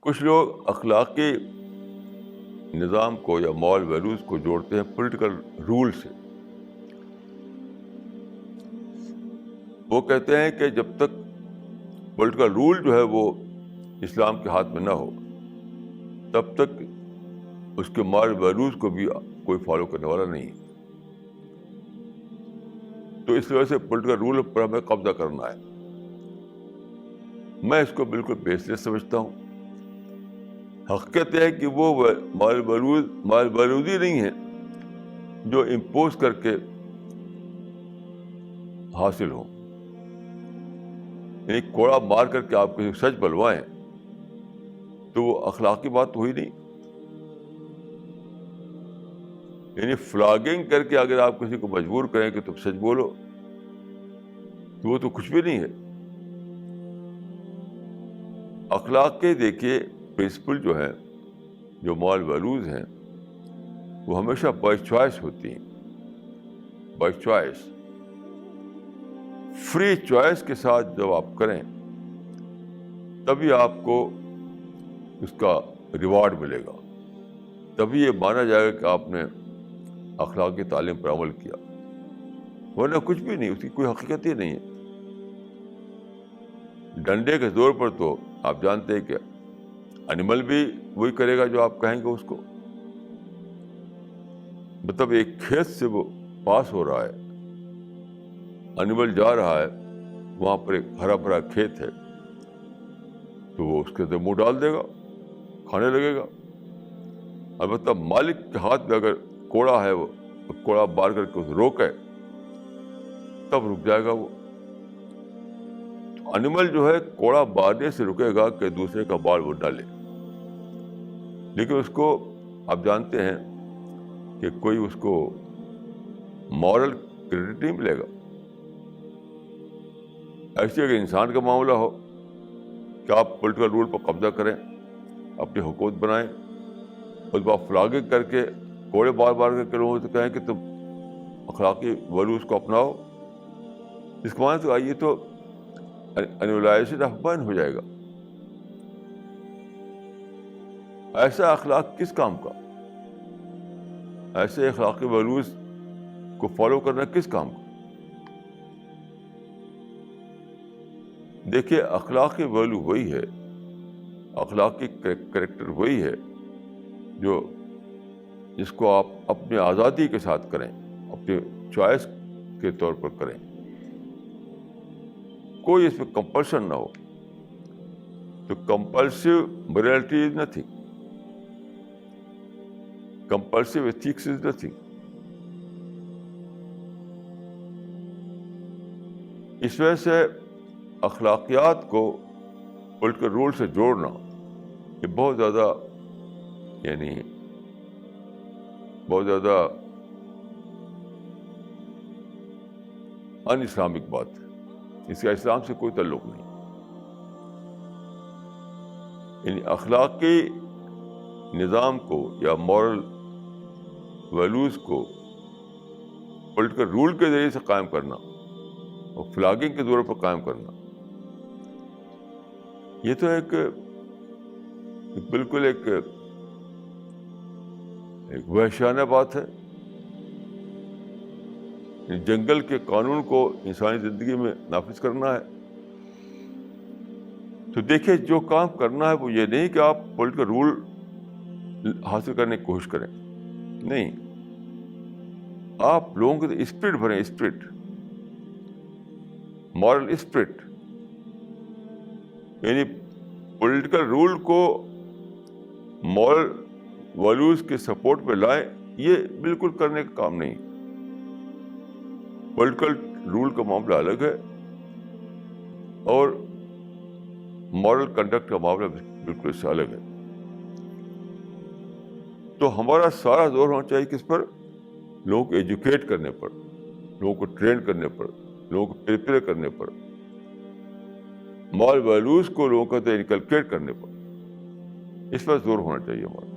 کچھ لوگ اخلاقی نظام کو یا مورل ویلیوز کو جوڑتے ہیں پولیٹیکل رول سے. وہ کہتے ہیں کہ جب تک پولیٹیکل رول جو ہے وہ اسلام کے ہاتھ میں نہ ہو تب تک اس کے مورل ویلیوز کو بھی کوئی فالو کرنے والا نہیں. تو اس وجہ سے پولیٹیکل رول پر ہمیں قبضہ کرنا ہے. میں اس کو بالکل بیس لیس سمجھتا ہوں. حقیقت یہ ہے کہ وہ مورل ویلیوز ہی نہیں ہیں جو امپوز کر کے حاصل ہوں. یعنی کوڑا مار کر کے آپ کسی کو سچ بلوائیں تو وہ اخلاقی بات ہوئی نہیں. یعنی فلاگنگ کر کے اگر آپ کسی کو مجبور کریں کہ تم سچ بولو تو وہ تو کچھ بھی نہیں ہے. اخلاق کے دیکھیے پرنسپل جو ہیں جو مورل ویلیوز ہیں وہ ہمیشہ بائی چوائس ہوتی ہیں. بائی چوائس, فری چوائس کے ساتھ جب آپ کریں تبھی آپ کو اس کا ریوارڈ ملے گا, تبھی یہ مانا جائے گا کہ آپ نے اخلاقی تعلیم پر عمل کیا. ورنہ کچھ بھی نہیں, اس کی کوئی حقیقت ہی نہیں ہے. ڈنڈے کے زور پر تو آپ جانتے ہیں کہ انیمل بھی وہی کرے گا جو آپ کہیں گے اس کو. مطلب ایک کھیت سے وہ پاس ہو رہا ہے, انیمل جا رہا ہے, وہاں پر ایک ہرا بھرا کھیت ہے تو وہ اس کے اندر منہ ڈال دے گا, کھانے لگے گا. البتہ مالک کے ہاتھ میں اگر کوڑا ہے وہ کوڑا مار کر کے اسے روکے تب رک جائے گا وہ. انیمل جو ہے کوڑا مارنے سے رکے گا کہ دوسرے کا بال وہ ڈالے, لیکن اس کو آپ جانتے ہیں کہ کوئی اس کو مورل کریڈٹ نہیں ملے گا. ایسے اگر انسان کا معاملہ ہو کہ آپ پولیٹیکل رول پر قبضہ کریں, اپنی حکومت بنائیں, اس بعد فلاگنگ کر کے کوڑے بار بار کر کے لوگوں سے کہیں کہ تم اخلاقی ویلیوز کو اپناؤ, اس کو معنی تو آئیے تو انیملائزیشن آف مین ہو جائے گا. ایسا اخلاق کس کام کا, ایسے اخلاقی ویلیوز کو فالو کرنا کس کام کا. دیکھیے اخلاقی ویلیو وہی ہے, اخلاقی کریکٹر وہی ہے جو جس کو آپ اپنی آزادی کے ساتھ کریں, اپنے چوائس کے طور پر کریں, کوئی اس میں کمپلشن نہ ہو. تو compulsive morality is nothing, compulsive ethics is nothing. اس وجہ سے اخلاقیات کو پولیٹیکل رول سے جوڑنا یہ بہت زیادہ ان اسلامک بات ہے. اس کا اسلام سے کوئی تعلق نہیں. یعنی اخلاقی نظام کو یا مورل ویلیوز کو پولیٹیکل رول کے ذریعے سے قائم کرنا اور فلاگنگ کے زور پر قائم کرنا, یہ تو بالکل ایک وحشیانہ بات ہے. جنگل کے قانون کو انسانی زندگی میں نافذ کرنا ہے. تو دیکھیں جو کام کرنا ہے وہ یہ نہیں کہ آپ پولیٹیکل رول حاصل کرنے کی کوشش کریں, نہیں, آپ لوگوں کے اسپرٹ بھریں, اسپرٹ, مورل اسپرٹ. یعنی پولیٹیکل رول کو مورل ویلیوز کے سپورٹ میں لائیں, یہ بالکل کرنے کا کام نہیں. پولیٹیکل رول کا معاملہ الگ ہے اور مورل کنڈکٹ کا معاملہ بالکل اس سے الگ ہے. تو ہمارا سارا زور ہونا چاہیے کس پر, لوگوں کو ایجوکیٹ کرنے پر, لوگوں کو ٹرین کرنے پر, لوگوں کو پریپیئر کرنے پر, مورل ویلیوز کو لوگوں کو انکلکیٹ کرنے پر. اس پر زور ہونا چاہیے ہمارا.